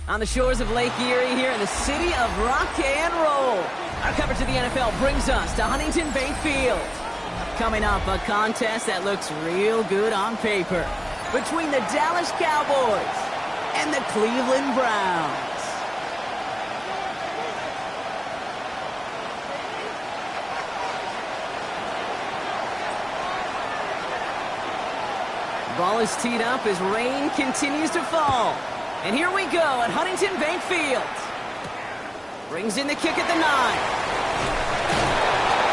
On the shores of Lake Erie here in the city of rock and roll. Our coverage of the NFL brings us to Huntington Bank Field. Coming up, a contest that looks real good on paper between the Dallas Cowboys and the Cleveland Browns. Ball is teed up as rain continues to fall. And here we go at Huntington Bank Field. Brings in the kick at the 9.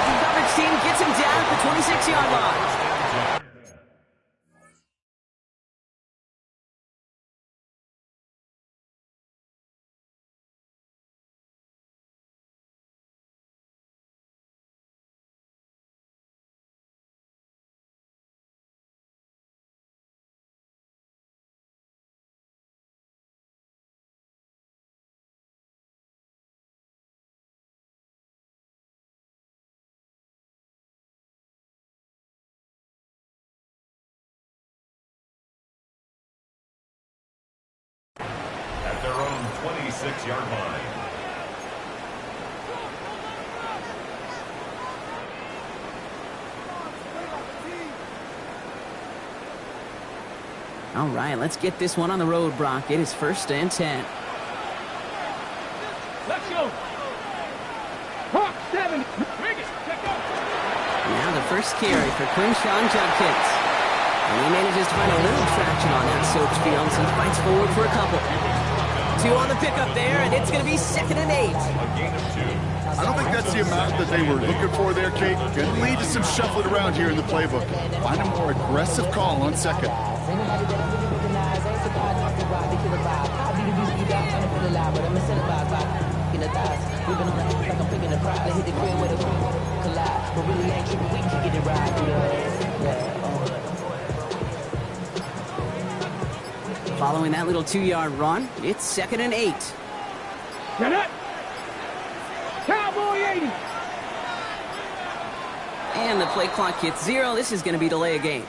The coverage team gets him down at the 26-yard line. At their own 26-yard line. All right, let's get this one on the road, Brock. It is 1st and 10. Let's go. Hawk 7. Bring it. Check out. Now the first carry for Quinshawn Judkins. And he manages to find a little traction on that soaked field, so he fights forward for a couple. 2 on the pickup there, and it's going to be 2nd and 8. I don't think that's the amount that they were looking for there, Kate. Could lead to some shuffling around here in the playbook. Find a more aggressive call on 2nd. Following that little 2-yard run, it's 2nd and 8. Get it. Cowboy 80. And the play clock hits 0. This is going to be delay a game.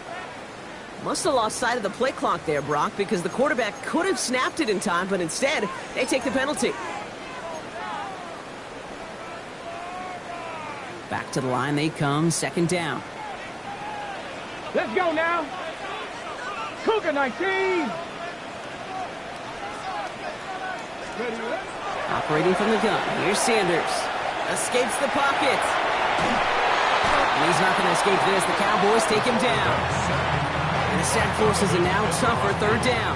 Must have lost sight of the play clock there, Brock, because the quarterback could have snapped it in time, but instead, they take the penalty. Back to the line they come, 2nd down. Let's go now. Cougar 19. Operating from the gun, here's Sanders. Escapes the pocket. And he's not going to escape this. The Cowboys take him down. And the sack forces a now tougher 3rd down.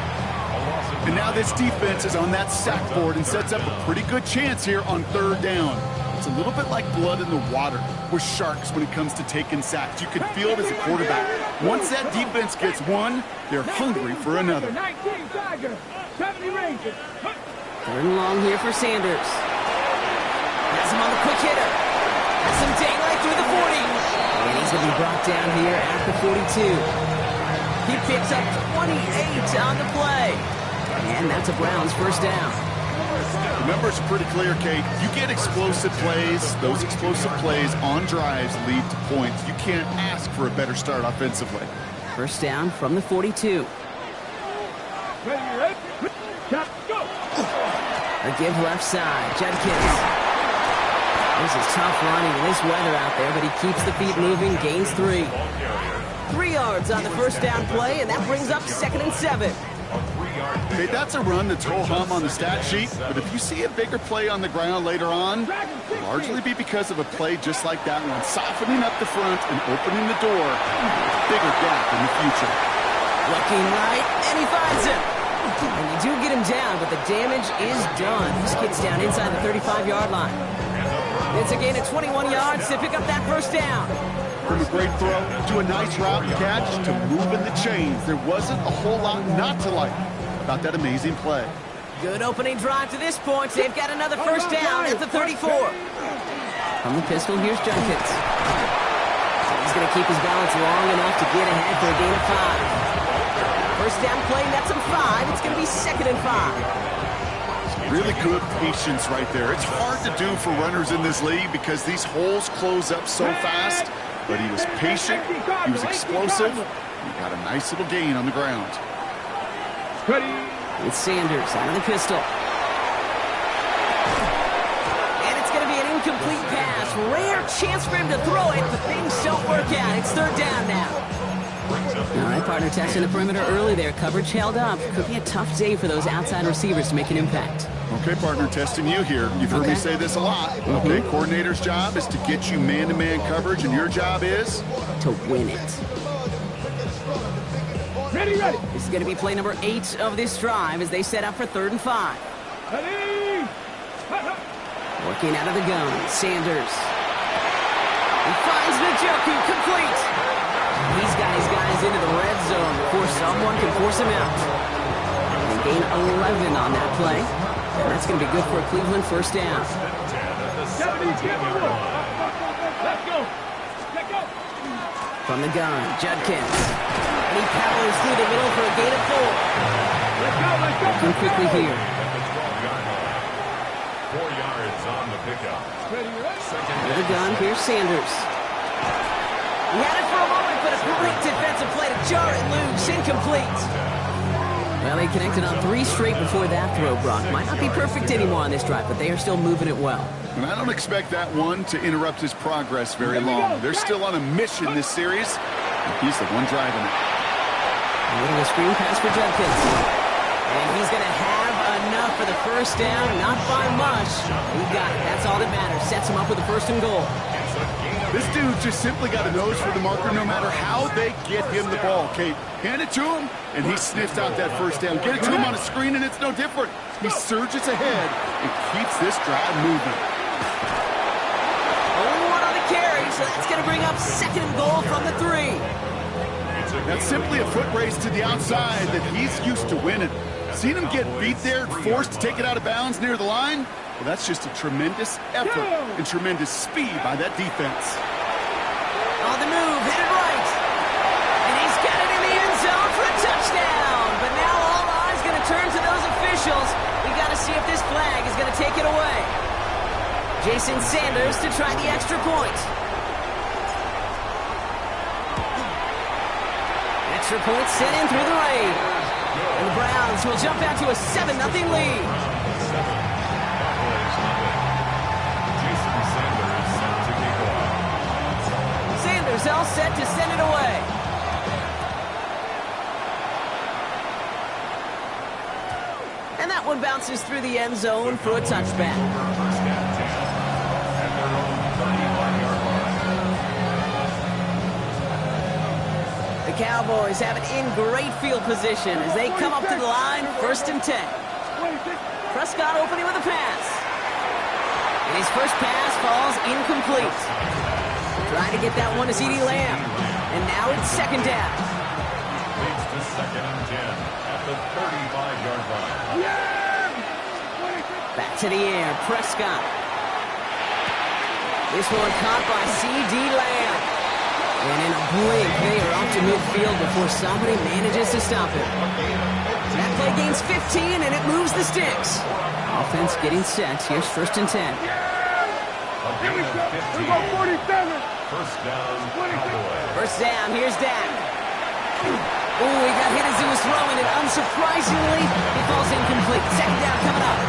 And now this defense is on that sack board and sets up a pretty good chance here on 3rd down. It's a little bit like blood in the water with sharks when it comes to taking sacks. You can feel it as a quarterback. Once that defense gets one, they're hungry for another. 19 Tiger. 70 Rangers. 3rd and long here for Sanders. Has him on the quick hitter. Has some daylight through the 40. And he's going to be brought down here at the 42. He picks up 28 on the play. And that's a Browns 1st down. The numbers are pretty clear, Kate. You get explosive plays. Those explosive plays on drives lead to points. You can't ask for a better start offensively. 1st down from the 42. Ready, go. A give left side. Judkins. This is tough running in this weather out there, but he keeps the feet moving, gains 3. 3 yards on the 1st down play, and that brings up 2nd and 7. Okay, that's a run that's ho-hum on the stat sheet, but if you see a bigger play on the ground later on, it'll largely be because of a play just like that one, softening up the front and opening the door, bigger gap in the future. Looking right, and he finds him. And they do get him down, but the damage is done. This kid's down inside the 35-yard line. It's a gain of 21 yards to pick up that 1st down. From a great throw to a nice route and catch to moving the chains, there wasn't a whole lot not to like about that amazing play. Good opening drive to this point. They've got another 1st down at the 34. From the pistol, here's Judkins. He's going to keep his balance long enough to get ahead for a gain of 5. 1st down play, that's him 5. It's going to be 2nd and 5. Really good patience right there. It's hard to do for runners in this league because these holes close up so fast, but he was patient, he was explosive, he got a nice little gain on the ground. Ready. It's Sanders out of the pistol. incomplete pass. Rare chance for him to throw it, but things don't work out. It's third down now. All right, partner, testing the perimeter early there. Coverage held up. Could be a tough day for those outside receivers to make an impact. Okay, partner, testing you here. You've heard me say this a lot. Okay, coordinator's job is to get you man-to-man coverage, and your job is? To win it. Ready. This is going to be play number 8 of this drive as they set up for 3rd and 5. Ready. Working out of the gun, Sanders. He finds Mizzoui, complete. He's got his guys into the red zone before someone can force him out. They gain 11 on that play. And that's going to be good for a Cleveland first down. Let's go. From the gun, Judkins. And he powers through the middle for a gain of 4. Let's go. Looking quickly here. At the 12-yard line. 4 yards on the pickup. With the gun, here's Sanders. He had it for a moment, but a great defensive play to jar it loose. Incomplete. Well, they connected on 3 straight before that throw, Brock. Might not be perfect anymore on this drive, but they are still moving it well. And I don't expect that one to interrupt his progress very long. They're still on a mission this series, and he's the one driving it. A little screen pass for Judkins. And he's going to have enough for the first down, not by much. He got it. That's all that matters. Sets him up with a 1st and goal. This dude just simply got a nose for the marker no matter how they get him the ball, Kate. Hand it to him, and he sniffs out that first down. Get it to him on a screen, and it's no different. He surges ahead and keeps this drive moving. Only 1 on the carry, so that's going to bring up 2nd and goal from the 3. That's simply a foot race to the outside that he's used to winning. Seen him get beat there and forced to take it out of bounds near the line? Well, that's just a tremendous effort and tremendous speed by that defense. On the move, headed right. And he's got it in the end zone for a touchdown. But now all eyes going to turn to those officials. We got to see if this flag is going to take it away. Jason Sanders to try the extra point. Extra point sent in through the rain. And the Browns will jump out to a 7-0 lead. Sanders all set to send it away. And that one bounces through the end zone for a touchback. The Cowboys have it in great field position as they come up to the line, 1st and 10. Prescott opening with a pass. And his first pass falls incomplete. Trying to get that one to CeeDee Lamb. And now it's 2nd down. Leads to 2nd and 10 at the 35-yard line. Back to the air, Prescott. This one caught by CeeDee Lamb. And in a blink, they are off to midfield before somebody manages to stop him. That play gains 15, and it moves the sticks. Offense getting set. Here's 1st and 10. Here we go. We go 47. First down, Cowboys. First down, here's Dak. Oh, he got hit as he was throwing it. Unsurprisingly, he falls incomplete. 2nd down coming up.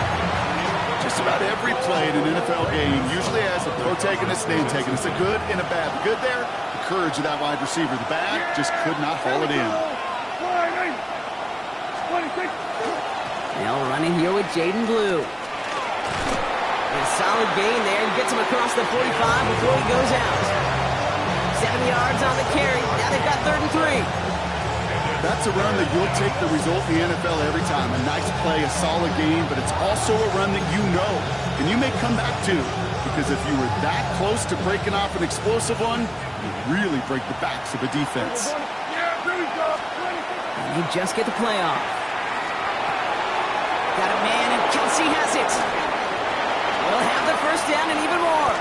Just about every play in an NFL game usually has a protagonist and antagonist, a good and a bad. The good there, the courage of that wide receiver. The bad just could not haul it in. 26. Now running here with Jaden Blue. And a solid gain there. Gets him across the 45 before he goes out. 7 yards on the carry. Now they've got 3rd and 3. That's a run that you'll take the result in the NFL every time. A nice play, a solid game, but it's also a run that you know, and you may come back to, because if you were that close to breaking off an explosive one, you really break the backs of a defense. And you just get the play off. Got a man, and Kelsey has it. We'll have the first down and even more.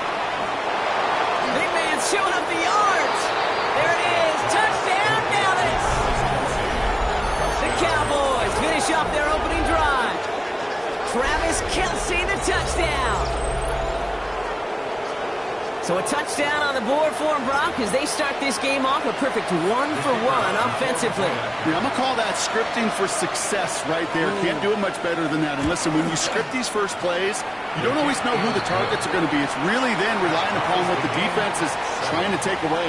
Big man's showing up the yards. There it is. Touchdown, Dallas. The Cowboys finish off their opening drive. Travis Kelsey, the touchdown. So a touchdown on the board for them, Brock, as they start this game off a perfect 1-for-1 offensively. Yeah, I'm going to call that scripting for success right there. Can't do it much better than that. And listen, when you script these first plays, you don't always know who the targets are going to be. It's really then relying upon what the defense is trying to take away.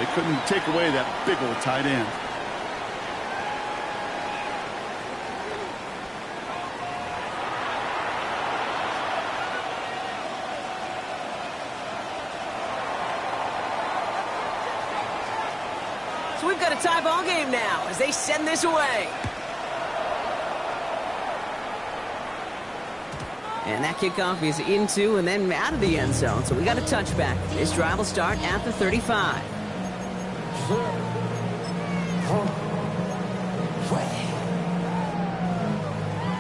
They couldn't take away that big old tight end. So we've got a tie ball game now as they send this away. And that kickoff is into and then out of the end zone. So we got a touchback. This drive will start at the 35.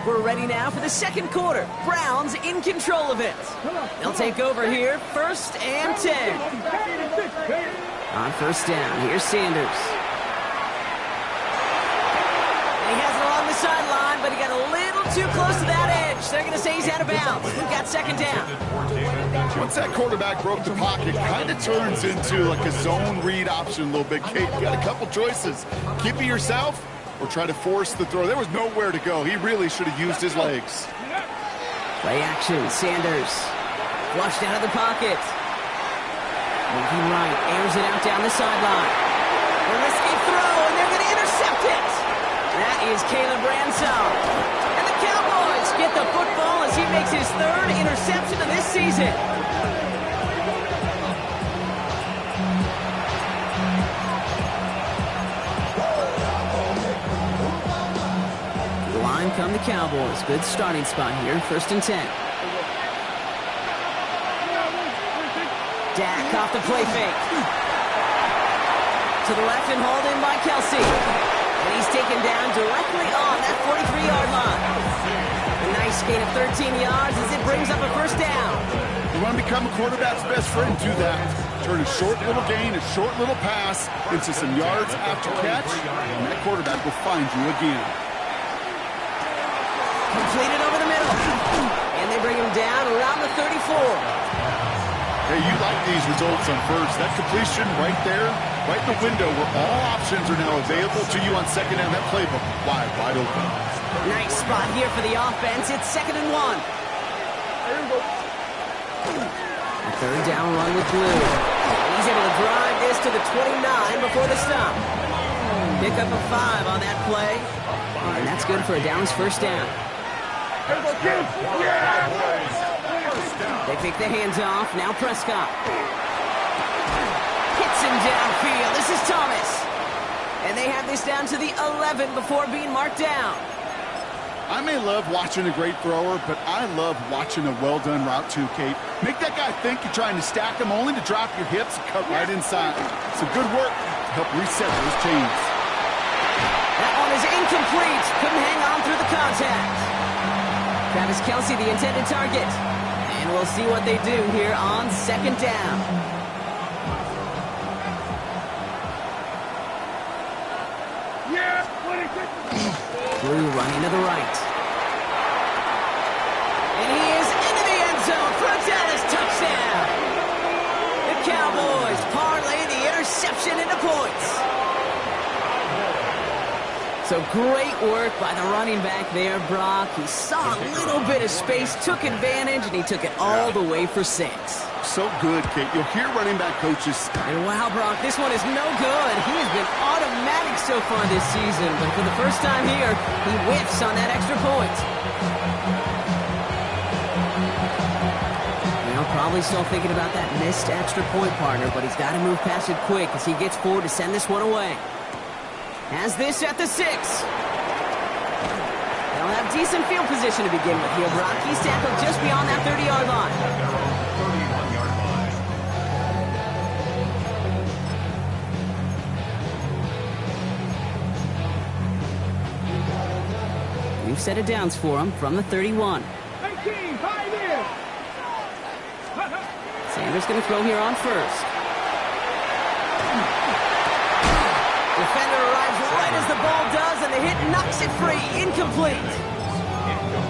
We're ready now for the second quarter. Browns in control of it. They'll take over here, 1st and 10. On first down, here's Sanders. He has it along the sideline, but he got a little too close to that edge. They're going to say he's out of bounds. We've got second down. Once that quarterback broke the pocket, kind of turns into like a zone read option a little bit. Kate, you got a couple choices. Keep it yourself or try to force the throw. There was nowhere to go. He really should have used his legs. Play action, Sanders. Flushed out of the pocket. Moving right, airs it out down the sideline. A risky throw, and they're going to intercept it. That is Caleb Ransom. And the Cowboys get the football as he makes his 3rd interception of this season. Line come the Cowboys. Good starting spot here, 1st and 10. Dak off the play fake. To the left and hauled in by Kelsey. And he's taken down directly on that 43-yard line. A nice gain of 13 yards as it brings up a 1st down. You want to become a quarterback's best friend, do that. Turn a short little gain, a short little pass into some yards after catch, and that quarterback will find you again. Completed over the middle. And they bring him down around the 34. Hey, you like these results on first. That completion right there, right in the window where all options are now available to you on second down. That playbook wide open. Nice spot here for the offense. It's 2nd and 1. A 3rd down run with Blue. He's able to drive this to the 29 before the stop. Pick up a 5 on that play. And that's good for a Downs 1st down. They take the hands off. Now Prescott. Hits him downfield. This is Thomas. And they have this down to the 11 before being marked down. I may love watching a great thrower, but I love watching a well-done route too, Kate. Make that guy think you're trying to stack him only to drop your hips and cut right inside. Some good work to help reset those chains. That one is incomplete. Couldn't hang on through the contact. Travis Kelsey, the intended target. And we'll see what they do here on 2nd down. Blue running to the right. And he is into the end zone for a Dallas touchdown. The Cowboys parlay the interception into points. So great work by the running back there, Brock. He saw a little bit of space, took advantage, and he took it all the way for 6. So good, Kate. You'll hear running back coaches. And wow, Brock, this one is no good. He has been automatic so far this season, but for the first time here, he whiffs on that extra point. Now, probably still thinking about that missed extra point, partner, but he's got to move past it quick as he gets forward to send this one away. Has this at the 6. They'll have decent field position to begin with here, Brock. He's tackled just beyond that 30-yard line. 31-yard line. We've set it downs for him from the 31. 19, 5 in. Sanders going to throw here on 1st. Defender arrives right as the ball does, and the hit knocks it free. Incomplete.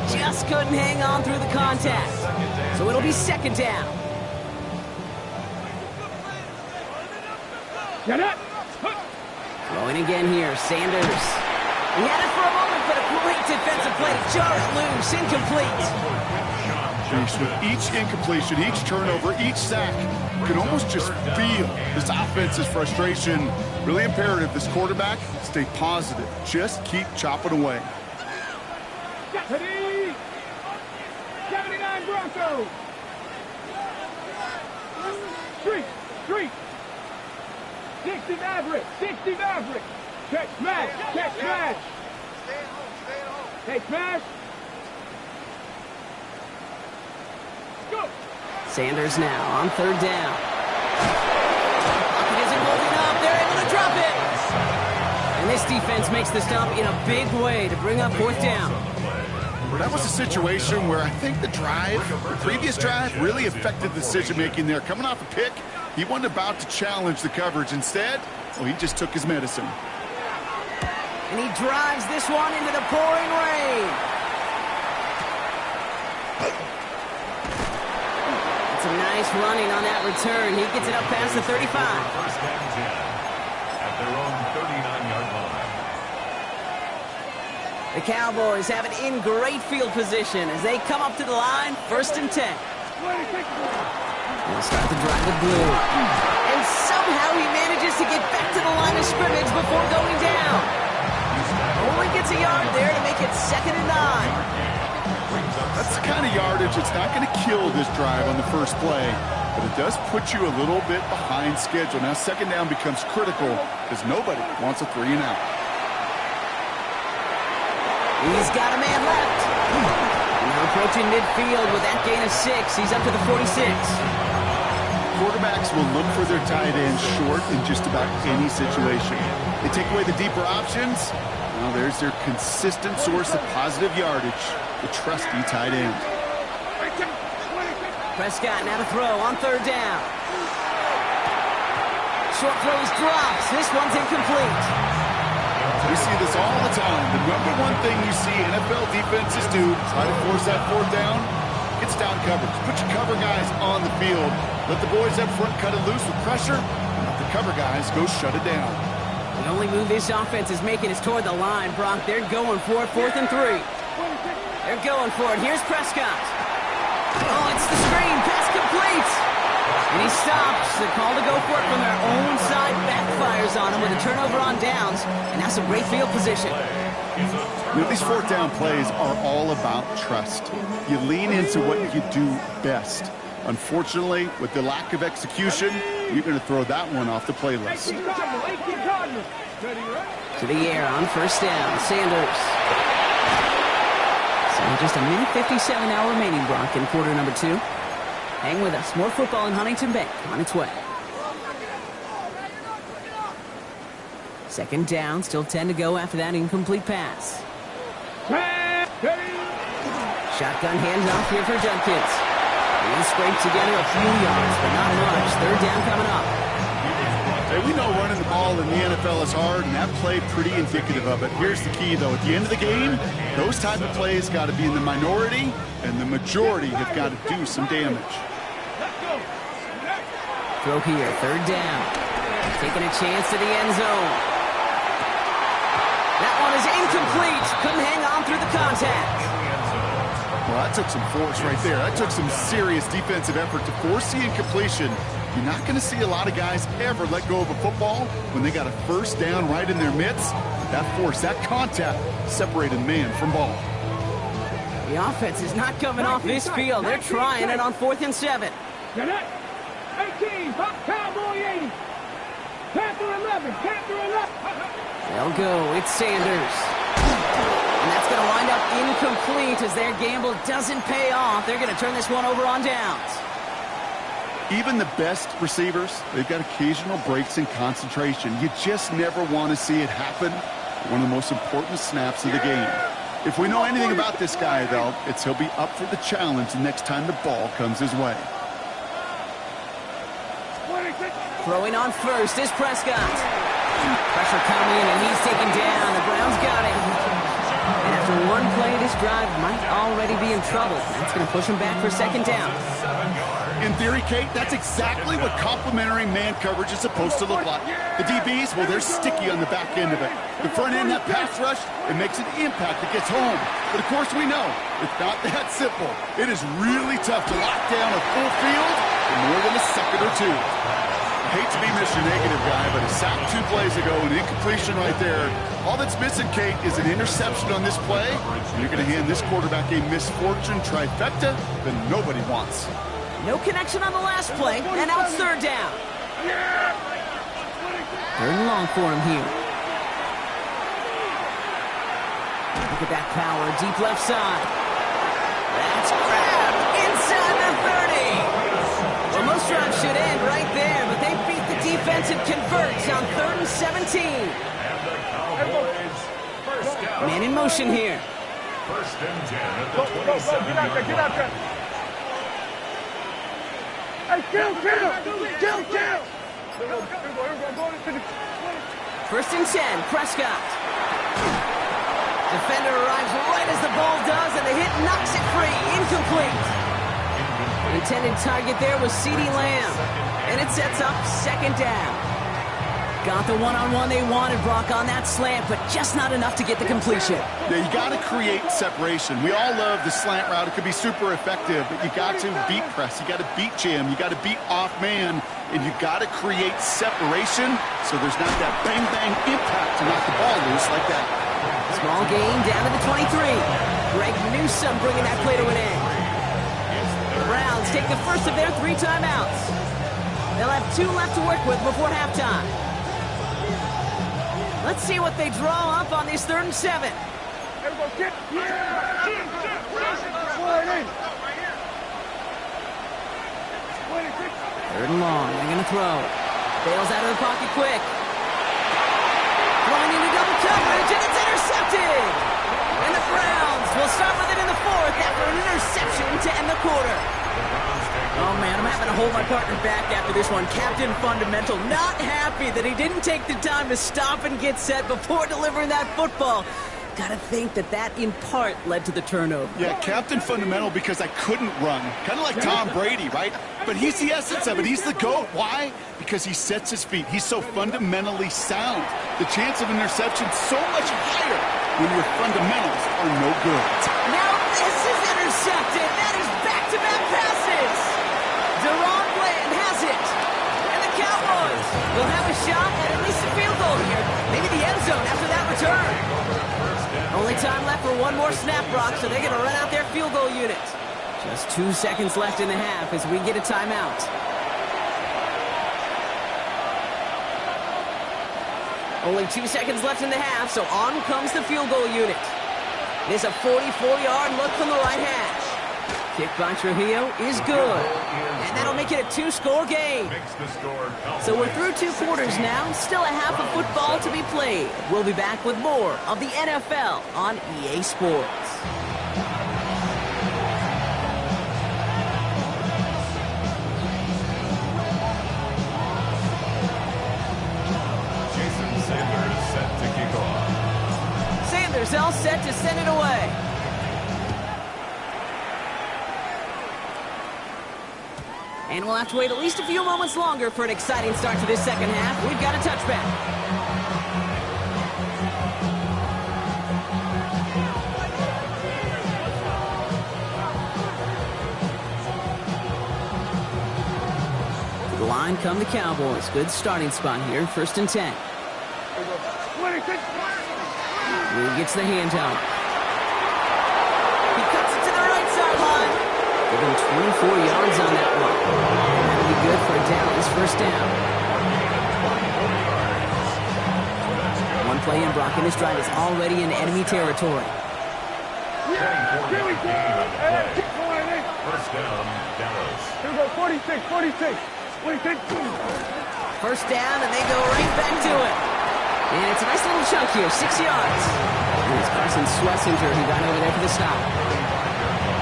Just couldn't hang on through the contact. So it'll be 2nd down. Get up. Throwing again here, Sanders. He had it for a moment, but a great defensive play to jar it loose, incomplete. With each incompletion, each turnover, each sack, you can almost just feel this offense's frustration. Really imperative this quarterback stay positive. Just keep chopping away. 79 Broncos. Street. 60 Maverick. Check smash. Hey, smash. Go. Sanders now on third down. He isn't holding up. They're able to drop it. And this defense makes the stop in a big way to bring up fourth down. That was a situation where I think the previous drive, really affected the decision-making there. Coming off a pick, he wasn't about to challenge the coverage. Instead, well, he just took his medicine. And he drives this one into the pouring rain. It's a nice running on that return. He gets it up past the 35. First and 10 at their own 39-yard line. The Cowboys have it in great field position as they come up to the line, first and 10. They'll start to drive with blue. And somehow he manages to get back to the line of scrimmage before going down. Only gets a yard there to make it 2nd and 9. That's the kind of yardage it's not going to kill this drive on the first play, but it does put you a little bit behind schedule. Now, 2nd down becomes critical because nobody wants a 3-and-out. He's got a man left. Now approaching midfield with that gain of 6. He's up to the 46. Quarterbacks will look for their tight end short in just about any situation. They take away the deeper options. Well, there's their consistent source of positive yardage, the trusty tight end. Prescott now to throw on third down. Short throws drops. This one's incomplete. We see this all the time. The number one thing you see NFL defenses do, try to force that fourth down, it's down coverage. Put your cover guys on the field. Let the boys up front cut it loose with pressure, and let the cover guys go shut it down. The only move this offense is making is toward the line, Brock. They're going for it, 4th and 3. They're going for it. Here's Prescott. Oh, it's the screen. Pass complete. And he stops. The call to go for it from their own side backfires on him with a turnover on downs. And that's a great field position. You know, these 4th down plays are all about trust. You lean into what you do best. Unfortunately, with the lack of execution, you're going to throw that one off the playlist. To the air on first down. Sanders. So just a minute 57 now remaining, Brock, in quarter number 2. Hang with us. More football in Huntington Bank on its way. 2nd down. Still 10 to go after that incomplete pass. Shotgun handoff here for Judkins. He scraped together a few yards, but not much. 3rd down coming up. Hey, we know running the ball in the NFL is hard, and that play pretty indicative of it. Here's the key, though. At the end of the game, those type of plays got to be in the minority, and the majority have got to do some damage. Throw here, 3rd down. Taking a chance to the end zone. That one is incomplete. Couldn't hang on through the contact. Well, that took some force right there. That took some serious defensive effort to force the incompletion. You're not going to see a lot of guys ever let go of a football when they got a 1st down right in their midst. That force, that contact, separated man from ball. The offense is not coming off this field. They're trying it on 4th and 7. 18, Cowboy 80. Panther 11, Panther 11. They'll go. It's Sanders. And that's going to wind up incomplete as their gamble doesn't pay off. They're going to turn this one over on downs. Even the best receivers, they've got occasional breaks in concentration. You just never want to see it happen. One of the most important snaps of the game. If we know anything about this guy, though, it's he'll be up for the challenge the next time the ball comes his way. Throwing on first is Prescott. Pressure coming, and he's taken down. The Browns got it. And after After one play, this drive might already be in trouble. That's going to push him back for second down. In theory, Kate, that's exactly what complementary man coverage is supposed to look like. The DBs, well, they're sticky on the back end of it. The front end, that pass rush, it makes an impact. It gets home. But, of course, we know it's not that simple. It is really tough to lock down a full field for more than a second or two. I hate to be Mr. Negative guy, but a sack 2 plays ago, an incompletion right there. All that's missing, Kate, is an interception on this play. And you're going to hand this quarterback a misfortune trifecta that nobody wants. No connection on the last play, and now it's third down. Third and long for him here. Look at that power, deep left side. That's grabbed inside the 30. Well, most drives should end right there, but they beat the defense and converts on 3rd and 17. Man in motion here. First and 10 at the 27-yard line. Hey, kill! First and 10, Prescott. Defender arrives right as the ball does, and the hit knocks it free. Incomplete. Intended target there was CeeDee Lamb, and it sets up second down. Got the one-on-one they wanted, Brock, on that slant, but just not enough to get the completion. Yeah, you got to create separation. We all love the slant route. It could be super effective, but you got to beat press. You got to beat jam. You got to beat off man, and you got to create separation so there's not that bang-bang impact to knock the ball loose like that. Small gain down to the 23. Greg Newsome bringing that play to an end. The Browns take the first of their 3 timeouts. They'll have 2 left to work with before halftime. Let's see what they draw up on these 3rd and 7. Everybody get. Third and long. They're going to throw. Bails out of the pocket quick. Throwing into double coverage, and it's intercepted. And the Browns will start with it in the 4th after an interception to end the quarter. Oh, man, I'm having to hold my partner back after this one. Captain Fundamental not happy that he didn't take the time to stop and get set before delivering that football. Gotta think that in part led to the turnover. Yeah, Captain Fundamental because I couldn't run. Kind of like Tom Brady, right? But he's the essence of it. He's the GOAT. Why? Because he sets his feet. He's so fundamentally sound. The chance of interception so much higher when your fundamentals are no good. Now this is intercepted. That is back-to-back passes. Deron Bland has it. And the Cowboys will have a shot at least a field goal here. Maybe the end zone after that return. Only time left for one more snap, Brock, so they're going to run out their field goal unit. Just 2 seconds left in the half as we get a timeout. Only 2 seconds left in the half, so on comes the field goal unit. It is a 44-yard look from the right hash. Kick by Trujillo is good. And that'll make it a 2-score game. So we're through 2 quarters now. Still a half of football to be played. We'll be back with more of the NFL on EA Sports. Sanders all set to send it away. And we'll have to wait at least a few moments longer for an exciting start to this second half. We've got a touchback. To the line come the Cowboys. Good starting spot here. 1st and 10. Lee gets the handout. He cuts it to the right sideline. Give him 24 yards on that one. And that'll be good for a down. His 1st down. One play in, Brock, and this drive is already in enemy territory. Here we go. First down, Dallas. Here we go, 46. 46. 1st down, and they go right back to it. And it's a nice little chunk here, 6 yards. And it's Carson Schlesinger who got over there for the stop.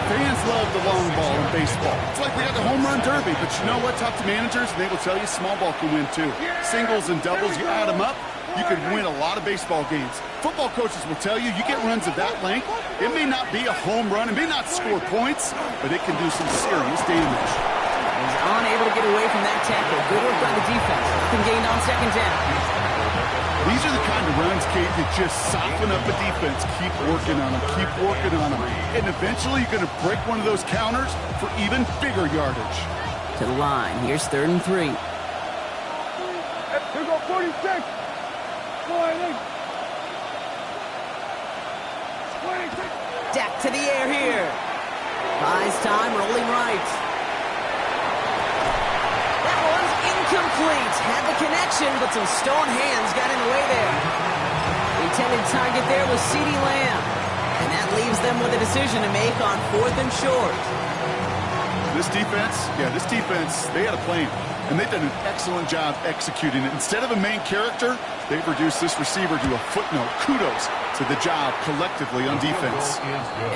Fans love the long ball in baseball. It's like we got the home run derby, but you know what? Talk to managers, and they will tell you small ball can win too. Singles and doubles, you add them up, you could win a lot of baseball games. Football coaches will tell you, you get runs of that length, it may not be a home run, it may not score points, but it can do some serious damage. He's unable to get away from that tackle. Good work by the defense. Nothing gained on second down. These are the kind of runs, Kate, that just soften up a defense. Keep working on them, keep working on them. And eventually you're going to break one of those counters for even bigger yardage. To the line. Here's 3rd and 3. Here go 46. 26. Dak to the air here. Buys time, rolling right. That one's incomplete. Had the connection, but some stone hands got in the way there. The intended target there was CeeDee Lamb. And that leaves them with a decision to make on 4th and short. This defense, they had a plan. And they've done an excellent job executing it. Instead of a main character, they've reduced this receiver to a footnote. Kudos to the job collectively on defense.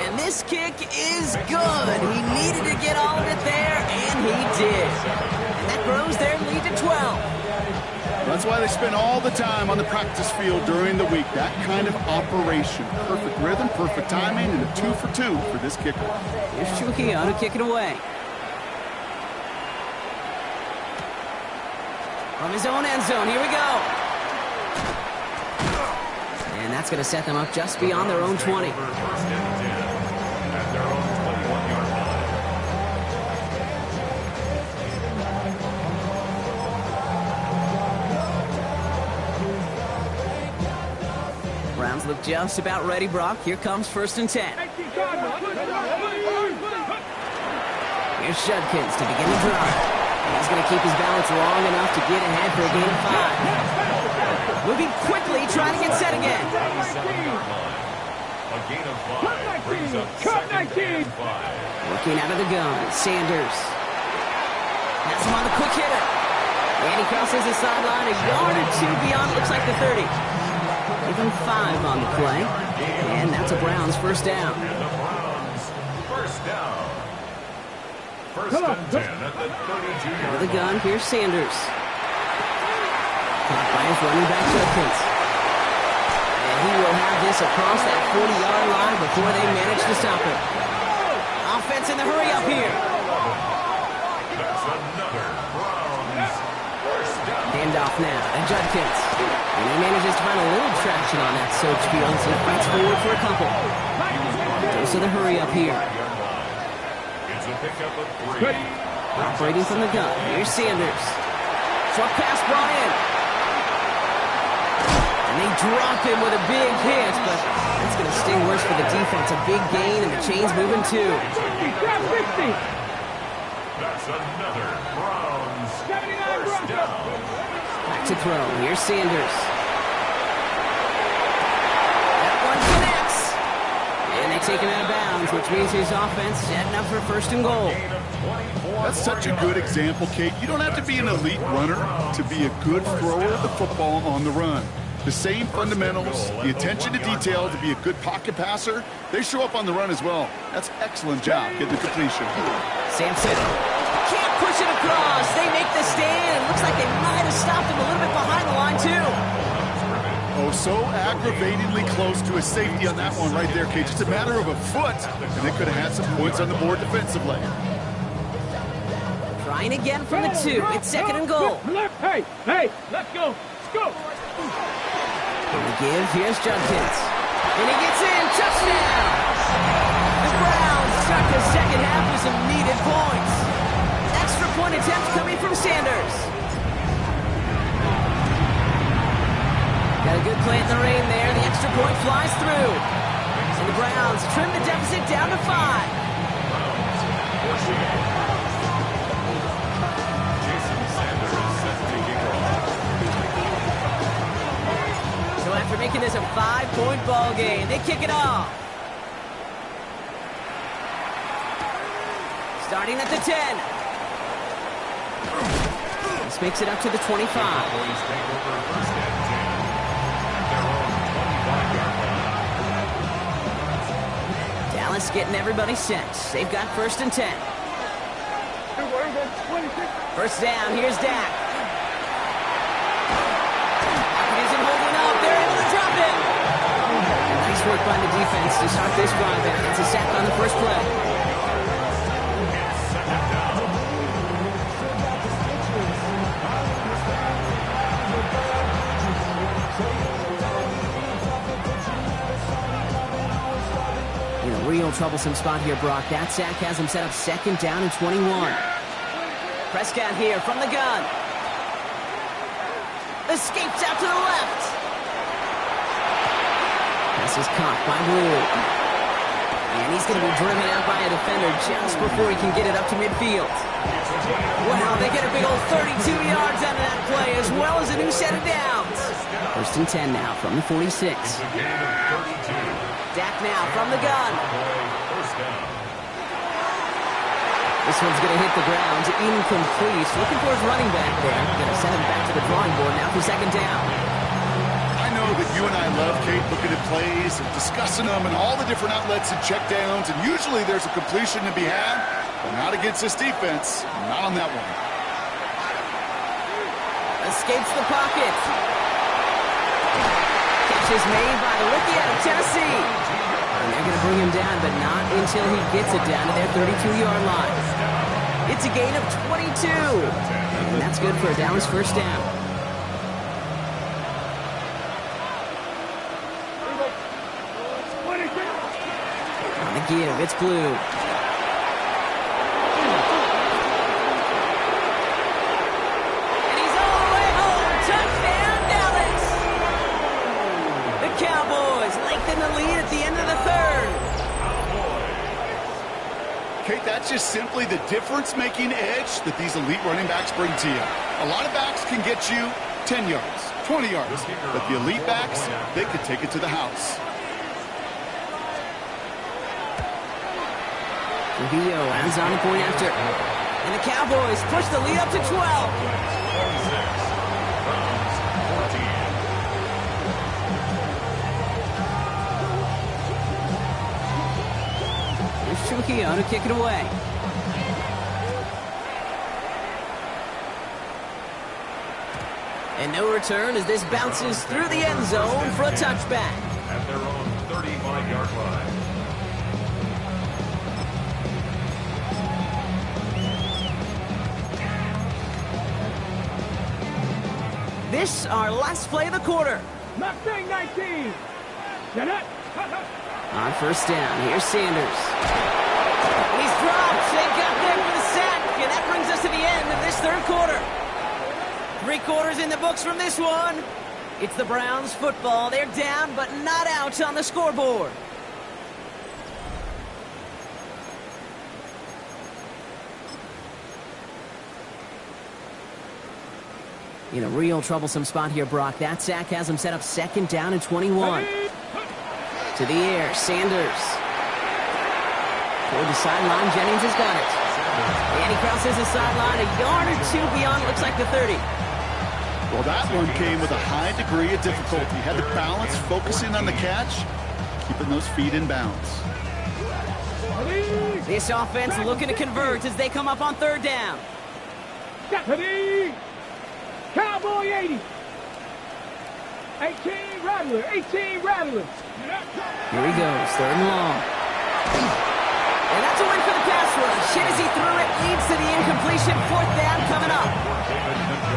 And this kick is good. He needed to get all of it there, and he did. And that grows their lead to 12. That's why they spend all the time on the practice field during the week. That kind of operation. Perfect rhythm, perfect timing, and a 2 for 2 for this kicker. Here's Trujillo to kick it away. From his own end zone, here we go. And that's going to set them up just beyond their own 20. Browns look just about ready, Brock. Here comes 1st and 10. Here's Judkins to begin the drive. He's going to keep his balance long enough to get ahead for a gain of 5. Moving quickly, trying to get set again. A gain of 5 brings up 2nd and 5. Looking out of the gun, Sanders. Has him on the quick hitter. And he crosses the sideline a yard or 2 beyond, looks like the 30. Even 5 on the play. And that's a Browns 1st down. And the Browns, 1st down. 1st and 10 at the 32-yard Out of the gun, here's Sanders. Caught by his running back, Judkins. And he will have this across that 40-yard line before they manage to stop him. Offense in the hurry up here. That's another Browns 1st down. Handoff now to Judkins. And he manages to find a little traction on that search field as he fights forward for a couple. Goes to the hurry up here. It's a pickup of 3. Operating from the gun. Here's Sanders. Short pass brought in. And they drop him with a big hit, but that's going to sting worse for the defense. A big gain, and the chain's moving too. 60. That's another Browns 1st down. Back to throw. Here's Sanders. That one connects. And they take him out of bounds, which means his offense setting up for 1st and goal. That's such a good example, Kate. You don't have to be an elite runner to be a good thrower of the football on the run. The same fundamentals, the attention to detail to be a good pocket passer, they show up on the run as well. That's excellent job getting the completion. Sampson can't push it across. They make the stand. It looks like they might have stopped him a little bit behind the line, too. Oh, so aggravatingly close to a safety on that one right there, Kate. Just a matter of a foot, and they could have had some points on the board defensively. Trying again from the 2. It's 2nd and goal. Hey, let's go. Let's go. On the give, here's Judkins. And he gets in. Touchdown! The Browns start the second half with some needed points. Extra point attempt coming from Sanders. Got a good play in the rain there. The extra point flies through. And the Browns trim the deficit down to 5. So after making this a 5-point ball game, they kick it off. Starting at the 10. This makes it up to the 25. Dallas getting everybody set. They've got 1st and 10. 1st down, here's Dak. Isn't holding Nice work by the defense to start this drive out. It's a sack on the first play. In a real troublesome spot here, Brock. That sack has him set up 2nd down and 21. Prescott here from the gun. Escapes out to the left. This is caught by Blue. And he's going to be driven out by a defender just before he can get it up to midfield. Wow, they get a big old 32 yards out of that play, as well as a new set of downs. 1st and 10 now from the 46. Dak now from the gun. This one's going to hit the ground. Incomplete. Looking for his running back there. Going to send him back to the drawing board now for 2nd down. I know that you and I love, Kate, looking at plays and discussing them and all the different outlets and checkdowns, and usually there's a completion to be had, but not against this defense. Not on that one. Escapes the pocket. Catch is made by the rookie out of Tennessee. And they're going to bring him down, but not until he gets it down to their 32-yard line. It's a gain of 22. And that's good for a Dallas 1st down. On the give, it's Blue. And he's all the way home. Touchdown, Dallas. The Cowboys lengthen the lead at the end of the 3rd. Kate, that's just simply the difference-making edge that these elite running backs bring to you. A lot of backs can get you 10 yards, 20 yards, but the elite backs, they could take it to the house. Trujillo ends on the point after. And the Cowboys push the lead up to 12. Trujillo to kick it away. And no return as this bounces through the end zone for a touchback. At their own 35-yard line. This our last play of the quarter. Mustang 19. Get it. On 1st down, here's Sanders. He's dropped. They got there for the sack. And that brings us to the end of this 3rd quarter. 3 quarters in the books from this one. It's the Browns football. They're down, but not out on the scoreboard. In a real troublesome spot here, Brock. That sack has him set up 2nd down and 21. To the air, Sanders. Toward the sideline, Jennings has got it. And he crosses the sideline a yard or 2 beyond, looks like the 30. Well, that one came with a high degree of difficulty. Had to balance, focusing on the catch, keeping those feet in bounds. This offense looking to convert as they come up on 3rd down. Cowboy 80. 18 Rattler. 18 Rattler. Here he goes, 3rd and long. And that's a win for the pass rush. Hit as he threw it, leads to the incompletion. 4th down coming up.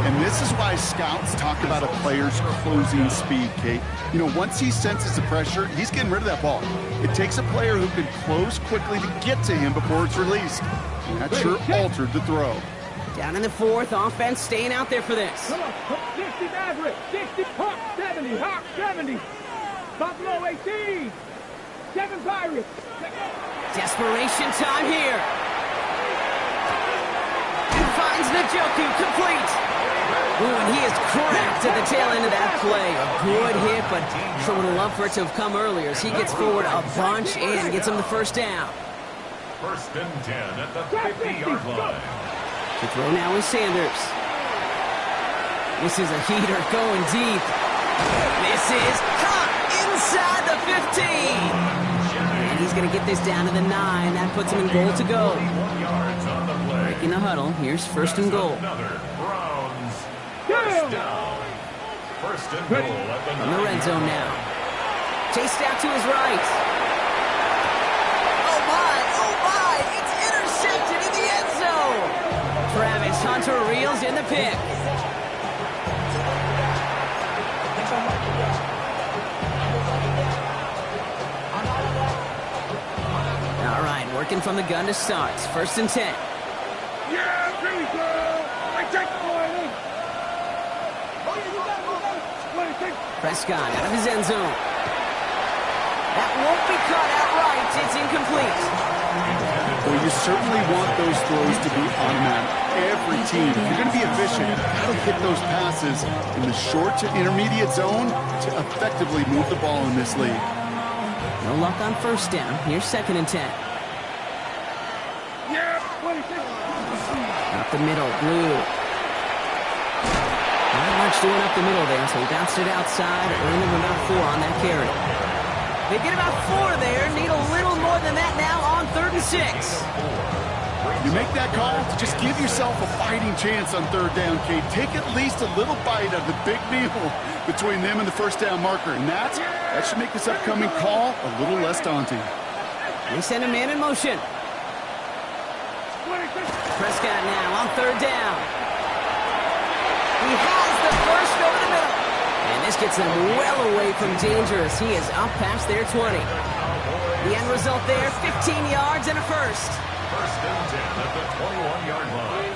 And this is why scouts talk about a player's closing speed, Kate. You know, once he senses the pressure, he's getting rid of that ball. It takes a player who can close quickly to get to him before it's released. And that sure altered the throw. Down in the 4th, offense staying out there for this. Come on. 60 Maverick. 60 Hawk 70. Hawk 70. Buffalo 18. 7 Pirates. Desperation time here. And finds Njoku complete. Ooh, and he is cracked at the tail end of that play. A good hit, but sure would have loved for it to have come earlier as he gets forward a bunch and gets him the 1st down. 1st and 10 at the 50-yard line. To throw now is Sanders. This is a heater going deep. This is caught inside the 15. And he's going to get this down to the 9. That puts him in goal to go. Breaking the huddle. Here's 1st and goal. Another Browns 1st down. 1st and goal at the From the red zone now. Chased out to his right. Oh my, it's intercepted in the end zone. Travis Hunter reels in the pick. All right, working from the gun to start. 1st and 10. Yeah, here we go. I take the boy. Prescott out of his end zone. That won't be caught outright. It's incomplete. Well, you certainly want those throws to be automatic. Every team, if you're going to be efficient, you've got to hit those passes in the short to intermediate zone to effectively move the ball in this league. No luck on 1st down. Here's 2nd and 10. Yeah, 26. Up the middle, Blue. Not much doing up the middle there, so he bounced it outside, earned him about 4 on that carry. They get about 4 there, need a little more than that now on 3rd and 6. You make that call to just give yourself a fighting chance on 3rd down, Kate. Take at least a little bite of the big meal between them and the 1st down marker, and that should make this upcoming call a little less daunting. They send a man in motion. Prescott now on 3rd down. He has the first over the middle. And this gets them well away from dangerous. He is up past their 20. The end result there, 15 yards and a first. 1st and 10 at the 21-yard line.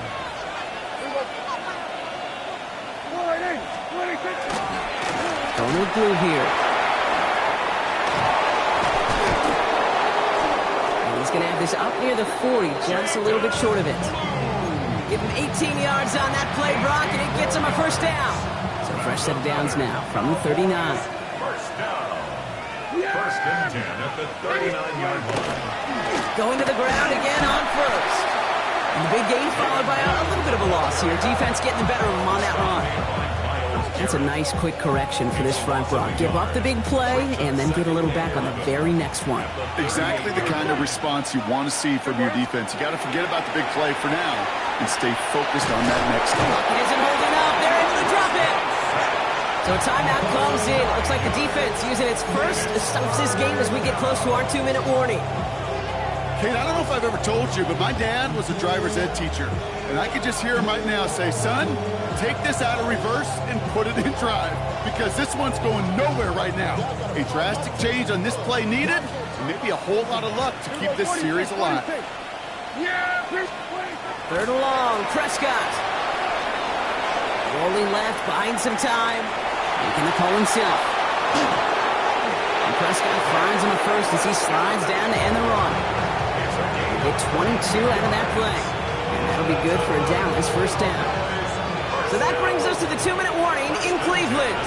Going with Blue here. And he's going to have this up near the 40, just a little bit short of it. Give him 18 yards on that play, Brock, and it gets him a 1st down. So fresh set of downs now from the 39. 1st down. 1st and 10 at the 39-yard line. Going to the ground again on 1st. And the big gain followed by a little bit of a loss here. Defense getting the better of him on that run. That's a nice quick correction for this front, Brock. Give up the big play and then get a little back on the very next one. Exactly the kind of response you want to see from your defense. You got to forget about the big play for now and stay focused on that next one. It isn't holding up. They're able to drop it. So a timeout comes in. Looks like the defense using its first stops this game as we get close to our 2-minute warning. Kate, I don't know if I've ever told you, but my dad was a driver's ed teacher. And I could just hear him right now say, son, take this out of reverse and put it in drive. Because this one's going nowhere right now. A drastic change on this play needed, and maybe a whole lot of luck to keep this series alive. 3rd and long, Prescott. Rolling left, buying some time. Making the call himself. And Prescott finds him a first as he slides down to end the run. Get 22 out of that play. And that'll be good for a Dallas 1st down. So that brings us to the 2-minute warning in Cleveland.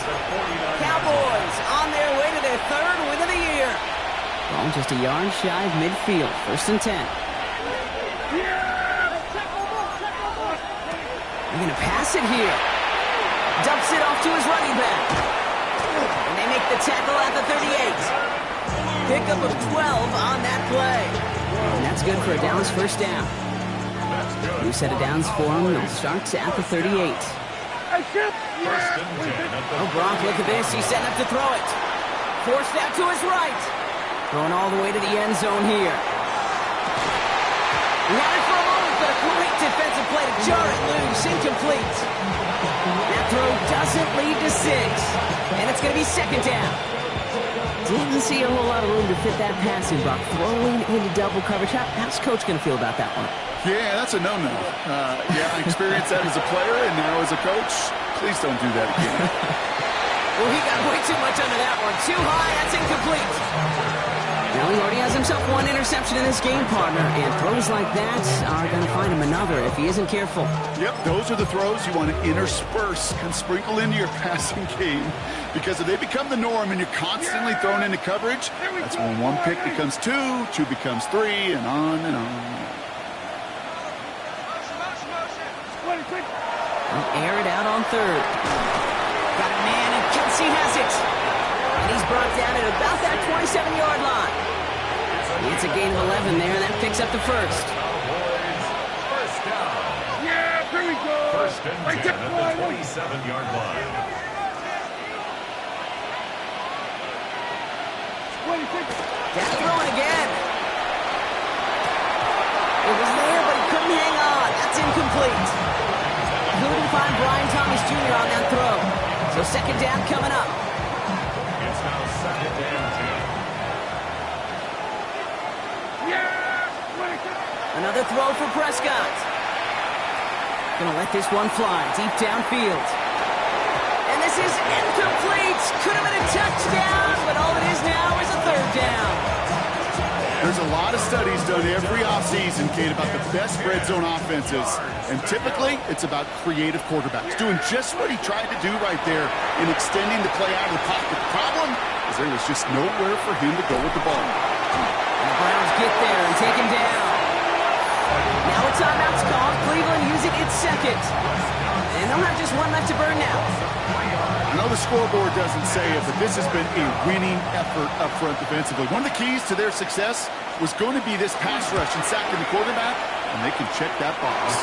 Cowboys on their way to their 3rd win of the year. Ball just a yard shy of midfield. 1st and 10. They're going to pass it here. Dumps it off to his running back. And they make the tackle at the 38. Pickup of 12 on that play. And that's good for a Dallas 1st down. New set of downs for him. It starts at the 38. Oh, Brock, look at this. He's setting up to throw it. Forced out to his right. Going all the way to the end zone here. Ran it for a moment, but a great defensive play to jar it loose. Incomplete. That throw doesn't lead to 6. And it's going to be 2nd down. Didn't see a whole lot of room to fit that passing, Brock. Throwing into double coverage. How's Coach going to feel about that one? Yeah, that's a no-no. I experienced that as a player, and now as a coach, please don't do that again. Well, he got way too much under that one. Too high, that's incomplete. Now he already has himself 1 interception in this game, partner, and throws like that are going to find him another if he isn't careful. Yep, those are the throws you want to intersperse and sprinkle into your passing game, because if they become the norm and you're constantly thrown into coverage, that's when 1 pick becomes 2, 2 becomes 3, and on and on. Air it out on 3rd. Got a man, and Kelsey has it. And he's brought down at about that 27-yard line. It's a gain of 11 there, and that picks up the 1st. 1st down. Yeah, here we go. 1st and 10 at the 27-yard line. Down throwing again. It was there, but he couldn't hang on. That's incomplete. Couldn't find Brian Thomas Jr. on that throw. So second down coming up. It's now second and 10. Another throw for Prescott. Gonna let this one fly deep downfield. And this is incomplete. Could have been a touchdown, but all it is now is a third down. There's a lot of studies done every offseason, Kate, about the best red zone offenses. And typically, it's about creative quarterbacks doing just what he tried to do right there in extending the play out of the pocket. The problem is there was just nowhere for him to go with the ball. And the Browns get there and take him down. Now a timeout's called. Cleveland using its second. And they'll have just one left to burn now. I know the scoreboard doesn't say it, but this has been a winning effort up front defensively. One of the keys to their success was going to be this pass rush and sacking the quarterback, and they can check that box.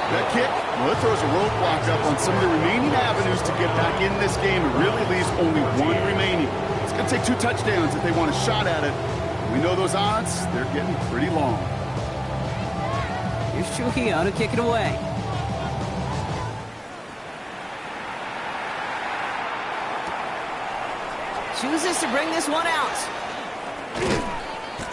That kick, well, it throws a roadblock up on some of the remaining avenues to get back in this game. It really leaves only one remaining. It's going to take 2 touchdowns if they want a shot at it. We know those odds, they're getting pretty long. Here's Trujillo to kick it away. Chooses to bring this one out.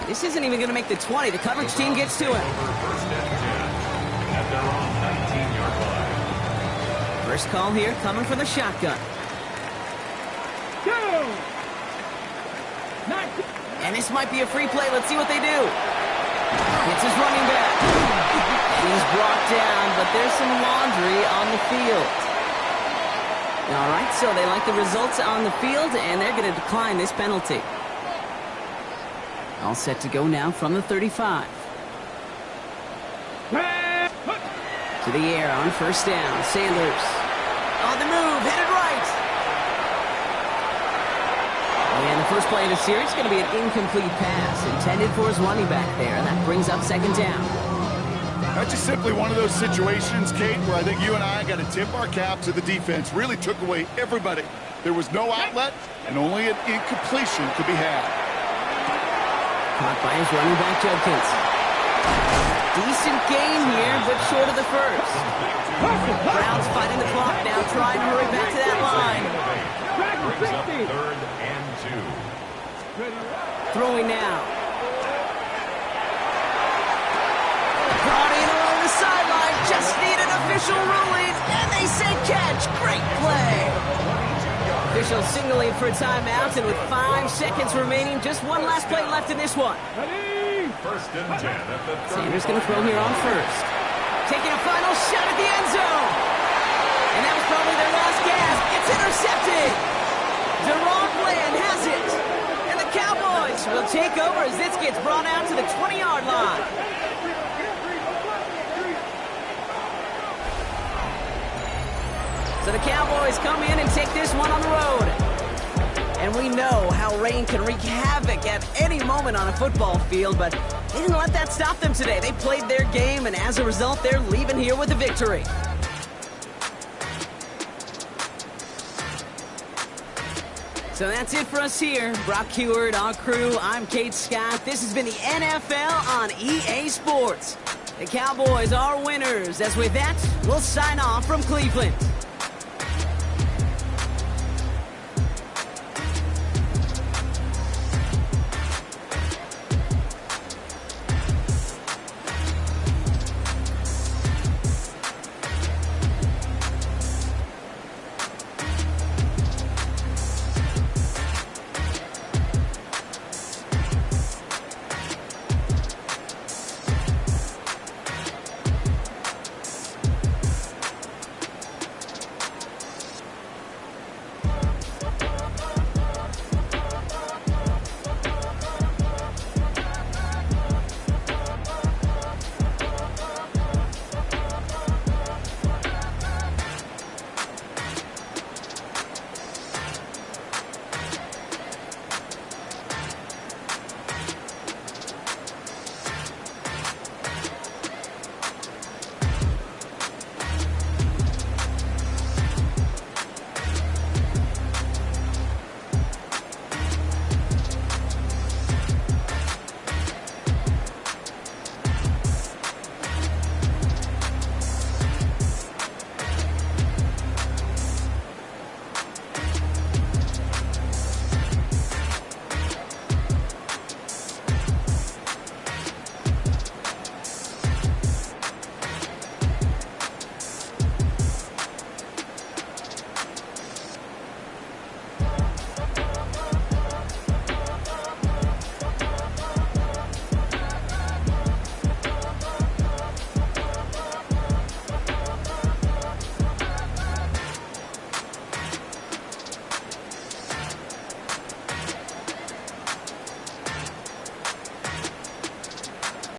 This isn't even going to make the 20. The coverage team gets to him. First and 10 at their own 19-yard line. First call here coming from the shotgun. And this might be a free play. Let's see what they do. It's his running back. He's brought down, but there's some laundry on the field. All right, so they like the results on the field, and they're going to decline this penalty. All set to go now from the 35. To the air on first down. Sanders on the move, headed right. And the first play of the series is going to be an incomplete pass intended for his running back there, and that brings up second down. That's just simply one of those situations, Kate, where I think you and I got to tip our cap to the defense. Really took away everybody. There was no outlet, and only an incompletion could be had. Caught by his running back, Judkins. Decent gain here, but short of the first. Browns fighting the clock now, trying to hurry back to that line. Brings up third and 2. Throwing now. Brought in along the sideline, just need an official ruling, and they say catch. Great play. Officials signaling for a timeout, and with 5 seconds remaining, just one last play left in this one. First and 10 at the 30. Sanders going to throw here on first. Taking a final shot at the end zone. And that was probably their last gasp. It's intercepted. Deron Bland has it. And the Cowboys will take over as this gets brought out to the 20-yard line. So the Cowboys come in and take this one on the road. And we know how rain can wreak havoc at any moment on a football field, but they didn't let that stop them today. They played their game, and as a result, they're leaving here with a victory. So that's it for us here. Brock Heward, our crew, I'm Kate Scott. This has been the NFL on EA Sports. The Cowboys are winners. As with that, we'll sign off from Cleveland.